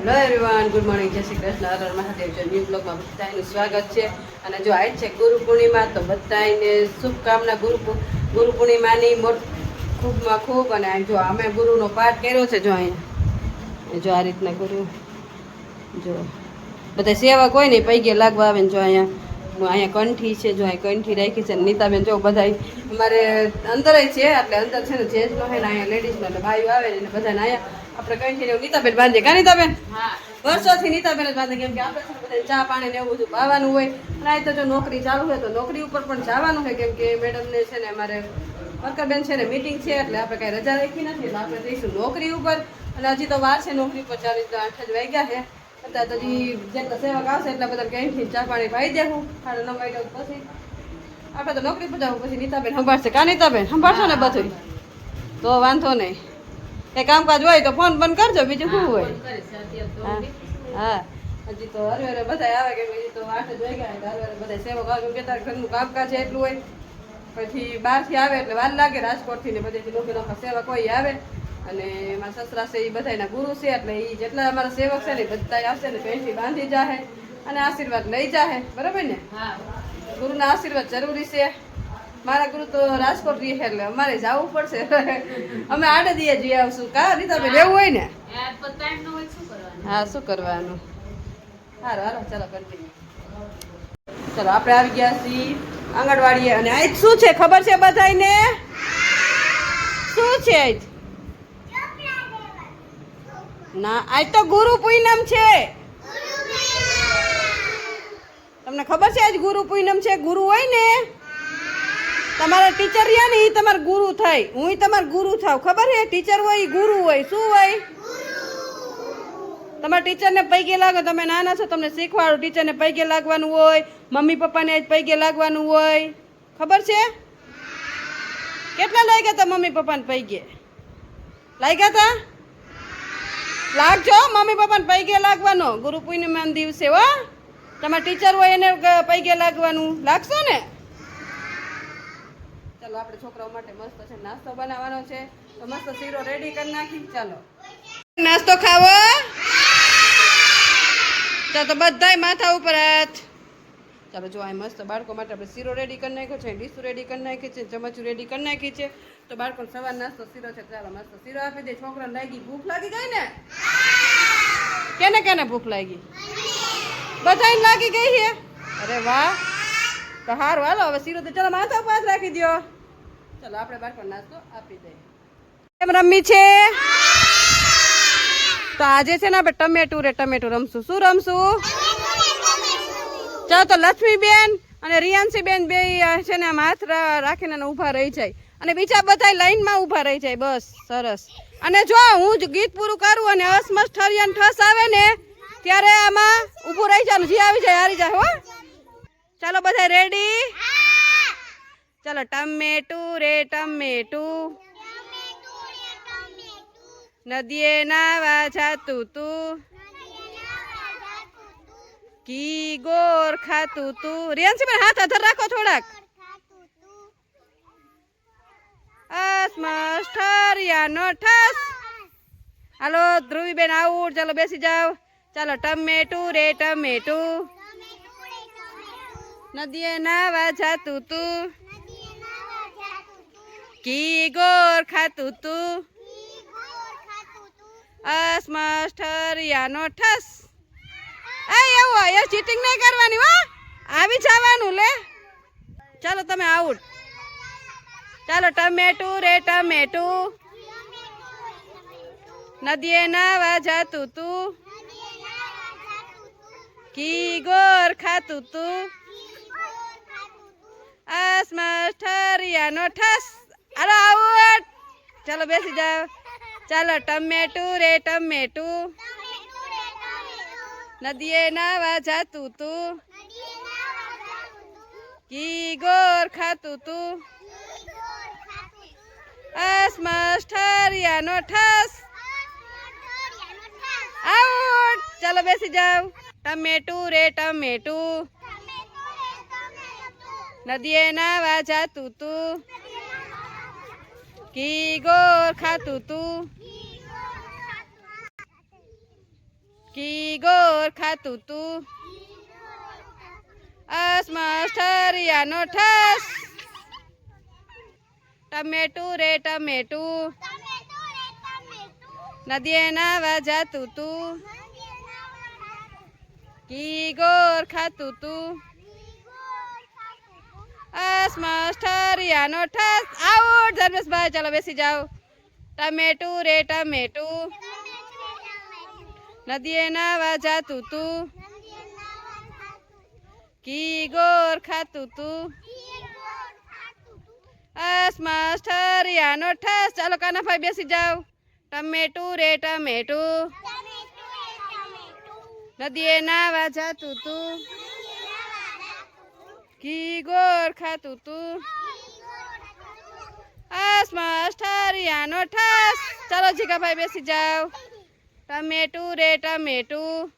Hello everyone, good morning, જય Shri Krishna, Har Har Mahadev. New બ્લોગમાં બધાનું સ્વાગત છે. અને જો આજ છે ગુરુ પૂર્ણિમા, તો બધાને શુભકામના. ગુરુ પૂર્ણિમાની ખૂબમાં ખૂબ. અને જો અમે ગુરુનો પાઠ કર્યો છે. જો અહીંયા જો આ રીતના ગુરુ જો બધા સેવક હોય ને પૈગે લાગવા આવે ને જો અહીંયા કંઠી છે. જો અહીં કંઠી રાખી છે. નીતાબેન જો બધા અમારે અંદર છે, એટલે અંદર છે ને જેન્ટ્સનો છે ને અહીંયા લેડીઝનો, એટલે ભાઈઓ આવે ને બધાને અહીંયા આપણે કંઠી ને નીતાબેન બાંધીએ. કા નીતાબેન? વર્ષોથી નીતાબેન જ બાંધે, કેમ કે આપણે બધા ચા પાણી ને એવું બધું પાવાનું હોય. અને આ તો જો નોકરી ચાલુ હોય તો નોકરી ઉપર પણ જવાનું હોય, કેમ કે મેડમને છે ને અમારે વર્કરબેન છે ને મીટિંગ છે, એટલે આપણે કાંઈ રજા રાખી નથી, એટલે આપણે જઈશું નોકરી ઉપર. અને હજી તો વાર છે નોકરી પર, 8 જ વાગ્યા છે. અત્યારે તો હજી જેટલા સેવક આવશે એટલા બધા કંઠી ચા પાણી પાઈ દેવું. 9:30 વાગ્યા પછી આપણે તો નોકરી પર જવું. પછી નીતાબેન સંભાળશે. કા નીતાબેન સંભાળશો ને બધું? તો વાંધો નહીં. એ કામકાજ હોય તો ફોન બંધ કરજો, બીજું શું હોય. હા, હજી તો હરે બધા આવે, કે હજી તો 8 જ વાગ્યા. હરે બધા સેવક આવે, કે તારે ઘરનું કામકાજ એટલું હોય. પછી બહારથી આવે એટલે વાર લાગે, રાજકોટથી ને બધેથી લોકો સેવક હોય આવે. અને મારા સસરા છે એ બધાના ગુરુ છે, એટલે એ જેટલા અમારા સેવક છે ને બધા આવશે ને પેન્ટથી બાંધી જાહે અને આશીર્વાદ લઈ જાહે. બરાબર ને? ગુરુના આશીર્વાદ જરૂરી છે. મારા ગુરુ તો રાજકોટ રહે, એટલે અમારે જવું પડશે. અમે આડે દીએ જઈ આવશું. કા રીતાબેન રહેવું હોય ને? હા, શું કરવાનું. સારું, હાલો ચાલો કન્ટિન્યુ. ચાલો આપણે આવી ગયા છીએ આંગણવાડીએ. અને આજ શું છે ખબર છે બધાને? શું છે આજ? ના, આજ તો ગુરુ પૂનમ છે. તમને ખબર છે આજ ગુરુ પૂનમ છે? ગુરુ હોય ને, તમારા ટીચર રહ્યા ને એ તમારા ગુરુ થાય. હું તમારા ગુરુ થાવ. ખબર છે? ટીચર હોય એ ગુરુ હોય. શું હોય? તમારા ટીચરને પૈગે લાગો. તમે નાના છો, તમને શીખવાડો. ટીચરને પૈગે લાગવાનું હોય, મમ્મી પપ્પાને આજ પૈગે લાગવાનું હોય. ખબર છે? કેટલા લાગ્યા હતા મમ્મી પપ્પાને પૈગે? લાગ્યા હતા? લાગજો મમ્મી પપ્પાને પૈગે લાગવાનો ગુરુ પૂર્ણિમાના દિવસે. હો, તમારા ટીચર હોય એને પૈગે લાગવાનું. લાગશો ને? ચાલો આપણે છોકરાઓ માટે મસ્ત છે નાસ્તો બનાવવાનો છે, તો મસ્ત શીરો રેડી કરી નાખી. ચાલો નાસ્તો ખાવો. ચાલો તો બધાય માથા ઉપર હાથ. ચાલો જો આ મસ્ત બાળકો માટે આપણે શીરો રેડી કરી નાખ્યો છે, ડીશું રેડી કરી નાખી છે, ચમચું રેડી કરી નાખી છે. તો બાળકોને સવાર નાસ્તો શીરો છે. ચાલો મસ્ત શીરો આપી દે. છોકરાને લાગી ભૂખ લાગી ગઈ ને? કેને કેને ભૂખ લાગી? બધાને લાગી ગઈ છે. અરે વાહ, તો સારું, હાલો હવે શીરો તો ચાલો માથા ઉપર હાથ રાખી દો. ચાલો આપણે બાળકોને નાસ્તો આપી દઈએ. કેમ રમી છે? તો આજે છે ને આપણે ટમેટું રમશું. શું રમશું? ચાલો તો લક્ષ્મીબેન અને રિયાંશીબેન બે છે ને આમ હાથ રાખીને ઊભા રહી જાય, અને બીજા બધા લાઈનમાં ઊભા રહી જાય. બસ, સરસ. અને જો હું જ ગીત પૂરું કરું અને અસમસ ઠરિયાન ઠસ આવે ને ત્યારે આમાં ઊભું રહી જવાનું. જે આવી જાય હારી જાય. હો, ચાલો બધા રેડી? ચાલો ટમેટું રે ટમેટું, નદીએ નાવા જાતું તું, કી ગોર ખાતું તું. રિયાંશીબેન હાથ અધર રાખો થોડાક. અસમસ ઠરિયાનો ઠસ. હાલો ધ્રુવીબેન આવું. ચાલો બેસી જાઓ. ચાલો ટમેટું રે ટમેટું, નદીએ નાવા જાતું તું, કી ગોર ખાતું તું, અસમસ ઠરિયાનો ઠસ. એવું હોય ચીટિંગ નહીં કરવાની. હો, આવી જવાનું લે. ચાલો તમે આઉટ. ચાલો ટમેટું રે ટમેટું, નદીએ નાવા જાતું તું, કી ગોર ખાતું તું, અસમસ ઠરિયાનો ઠસ. હાલો આઉટ. ચાલો બેસી જાઓ. ચાલો ટમેટું રે ટમેટું, નદીએ નાવા જાતું તું, કી ગોર ખાતું તું, અસમસ ઠરિયાનો ઠસ. આઉટ. ચાલો બેસી જાઓ. ટમેટું રે ટમેટું, નદીએ નાવા જાતું તું, કી ગોર ખાતું તું, કી ગોર ખાતું તું અસમસ ઠરિયાનો ઠસ ટમેટું રે ટમેટું નદીએ નાવા જાતું તું કી ગોર ખાતું તું અસમસ ઠરિયાનો ઠસ આઉટ ધર્મેશભાઈ ચાલો બેસી જાઓ ટમેટું રે ટમેટું નદીએ નાવા જાતું તું કી ગોર ખાતું તું અસમસ ઠરિયાનો ઠસ ચાલો કાનાભાઈ બેસી જાઓ ટમેટું રે ટમેટું નદીએ નાવા જાતું તું કી ગોર ખાતું તું અસમસ ઠરિયાનો ઠસ ચાલો જીગાભાઈ બેસી જાઓ ટમેટું રે ટમેટું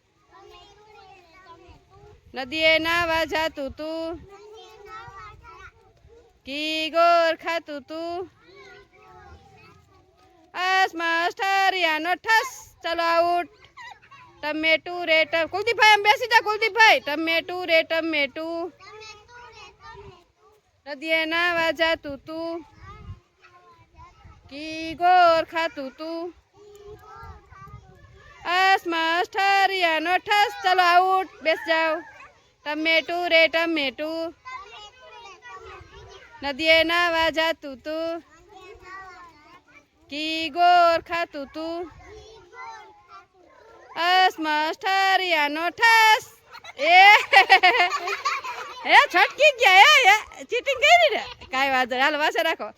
નદીએ નાવા જાતું તું કી ગોર ખાતું તું અસમસ ઠરિયાનો ઠસ ચાલો આઉટ ટમેટું રે કુલદીપભાઈ આમ બેસી જા કુલદીપભાઈ ટમેટું રે ટમેટું નદીએ નાવા જાતું તું કી ગોર ખાતું તું અસમસ ઠરિયાનો ઠસ ચાલો આઉટ બેસ જાઓ ટમેટું રે ટમેટું નદીએ નાવા જાતું તું કી ગોર ખાતું તું અસમસ ઠરિયાનો ઠસ એ છટકી ગયા ચીટિંગ કરી ને કાંઈ વાંધો હાલ વાસે રાખો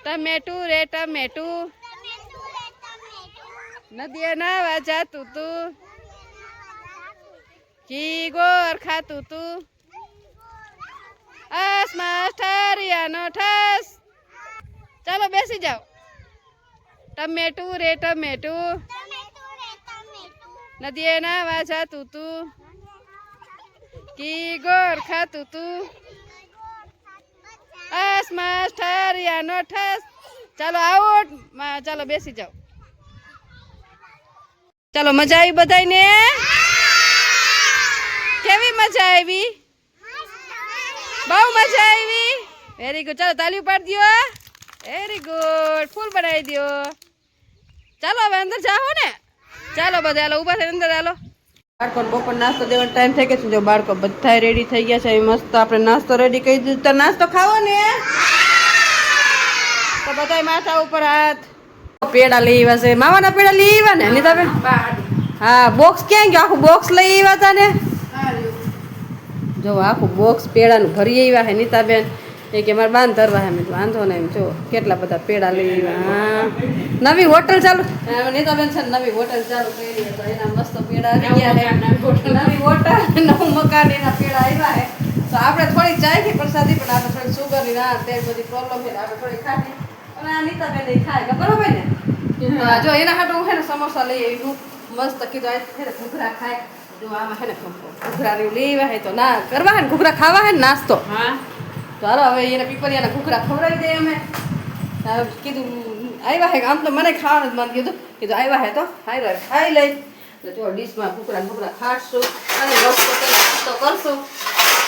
ટમેટું રે ટમેટું નદીએ નાવા જાતું તું કી ગોર ખાતું તું અસમસ ઠરિયાનો ઠસ ચાલો બેસી જાઓ ટમેટું રે ટમેટું નદીએ નાવા જાતું તું કી ગોર ખાતું તું અસમસ ઠરિયાનો ઠસ ચાલો આઉટ ચાલો બેસી જાઓ ચાલો મજા આવી બધાને કેવી મજા આવી બહુ મજા આવી વેરી ગુડ ચાલો તાલી પાડી દો વેરી ગુડ ફૂલ બનાવી દો ચાલો હવે અંદર જાઓ ને ચાલો બધા હાલો ઉભા થઈને અંદર હાલો બાળકો બપોર નાસ્તો દેવાનો ટાઈમ થઈ ગયો છે જો બાળકો બધા રેડી થઈ ગયા છે મસ્ત આપણે નાસ્તો રેડી કરી દીધો તો નાસ્તો ખાવો ને તો બધા માથા ઉપર હાથ પેડા લઈ આવ્યા છે માવાના પેડા લઈ આવ્યા ને નીતાબેન હા બોક્સ ક્યાં ગયો આખું બોક્સ લઈ આવ્યા હતા ને જો આખું બોક્સ પેડાનું ભરી આવ્યા છે નીતાબેન એ કે મારે બાંધ ધરવા હે મેં વાંધો ને એમ જો કેટલા બધા પેડા લઈ આવ્યા હા નવી હોટલ ચાલુ નીતાબેન છે ને નવી હોટલ ચાલુ કરી તો એના મસ્ત પેડા આવી ગયા છે નવી હોટલ નવું મકાન એના પેડા આવ્યા છે તો આપણે થોડીક ચાખી પ્રસાદી પણ આપણે થોડીક સુગરની ના તે બધી પ્રોબ્લેમ છે આપણે થોડીક ખાધી અને આ નીતાબેન એ ખાય બરોબર ને જો એના હાટું હું છે ને સમોસા લઈ આવ્યું મસ્ત કીધું આ છે ને ઘૂઘરા ખાય જો આમાં છે ને ઘૂઘરા લેવા હે તો ના કરવા હે ને ઘૂઘરા ખાવા હે ને નાસ્તો હા તો હાલો હવે એને પીપરિયાના ઘૂઘરા ખવડાવી દઈએ અમે કીધું આવ્યા હે આમ તો મને ખાવાનું જ મન કીધું આવ્યા હે તો ખાઈ લઈ એટલે જો ડીશમાં ઘૂઘરા ખાશું અને નાસ્તો કરશું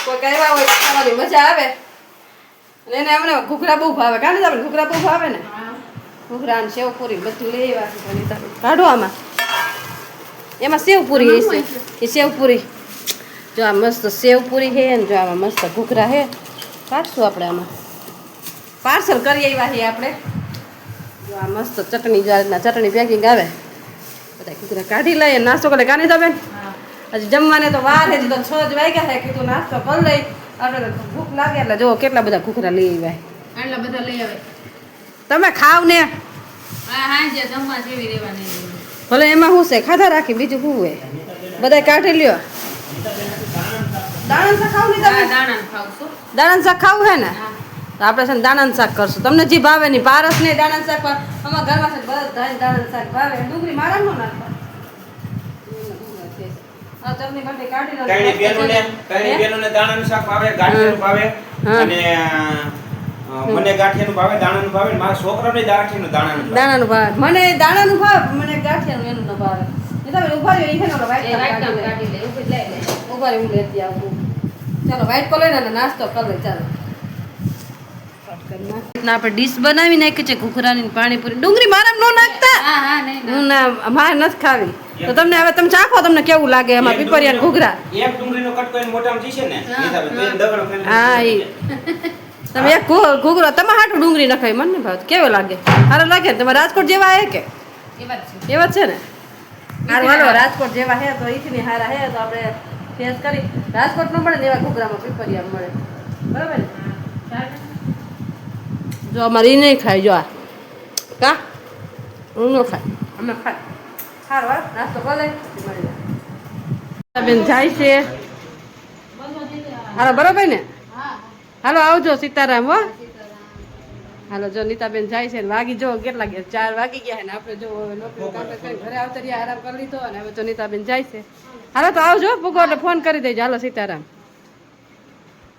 કોઈક આવ્યા હોય ખાવાની મજા આવે અને એને અમને ઘૂઘરા બહુ ભાવે કાને તમને ઘૂઘરા બહુ ભાવે ને ઘૂઘરા ને સેવપુરી બધું લેવા કાઢો આમાં એમાં સેવપુરી છે એ સેવપુરી જો આ મસ્ત સેવપુરી છે ને જો આમાં મસ્ત ઘૂઘરા છે કાઢશું આપણે આમાં પાર્સલ કરી આવ્યા છીએ આપણે જો આ મસ્ત ચટણી જો આ ચટણી પેકિંગ આવે બધા ઘૂઘરા કાઢી લઈએ નાસ્તો કરે કાની તો બેન હજી જમવાને તો વાર છે તો 6 જ વાગ્યા છે કીધું નાસ્તો કરી લઈ આપણે ભૂખ લાગે એટલે જો કેટલા બધા ઘૂઘરા લઈ આવ્યા એટલા બધા લઈ આવે તમે ખાવ ને હા જે જમવા જેવી રહેવાની ભલે એમાં શું છે ખાધા રાખી બીજું શું હોય બધા કાઢી લ્યો દાણા શાક ખાવ નહીં દાણા શાક ખાવું હે ને તો આપણે છે ને દાણા શાક કરશું તમને જે ભાવે નહીં પારસ ને દાણા શાક અમારા ઘરમાં છે બધા દાણા શાક ભાવે ડુંગળી મારા નો નાખવા આ ચટણી બટની કાઢી લો કઈ બેનોને દાણાનું શાક ભાવે ગાંઠિયાનું ભાવે અને મને ગાંઠિયાનું ભાવે દાણાનું ભાવે મારા છોકરાને દાણાનું ભાવે મને દાણાનું ભાવે મને ગાંઠિયાનું એનું ન ભાવે તમે ઉભા રહ્યો ઈ ને એ વ્હાઈટ વાઈટ કલર કાઢી લે ઉભી લઈ લે ઉભા રહી હું લેતી આવું ચાલો વ્હાઈટ કલર ને નાસ્તો કરે ચાલો આપણે ડીશ બનાવી નાખી છે ઘૂઘરાની પાણીપુરી ડુંગળી મારા નો નાખતા હા હા નહીં હું ના મારે નથી ખાવી તો તમને હવે તમે ચાખો તમને કેવું લાગે એમાં પીપરિયા ઘૂઘરા એક ડુંગળીનો કટ કરીને મોટામાં જીશે ને એ હિસાબે તો એ દગડો ખાઈને હા ઈ તમે એક ઘૂઘરો તમારે હાટું ડુંગળી નખાવી મને ભાવ કેવો લાગે સારો લાગે ને તમે રાજકોટ જેવા હે કે એ વાત છે એવા જ છે ને હારું હાલો રાજકોટ જેવા હે તો ઈથની હારા હે તો આપણે ટેસ્ટ કરી રાજકોટ નો મળે ને એવા ઘૂઘરામાં પીપરિયા મળે બરાબર ને જો અમારે ઈ નહીં ખાય જો આ કા હું ન ખાય અમે ખાય સારું હા નાસ્તો કરે મળી જાય બેન જાય છે હાલો બરાબર ને હાલો આવજો સીતારામ હો હાલો જો નીતાબેન જાય છે ને વાગી જો કેટલા ગયા 4 વાગી ગયા ને આપણે જો નોકરી કામ કરી ઘરે આવતા રહ્યા આરામ કરી લીધો અને હવે તો નીતાબેન જાય છે હાલો તો આવજો ભૂગો એટલે ફોન કરી દેજો હાલો સીતારામ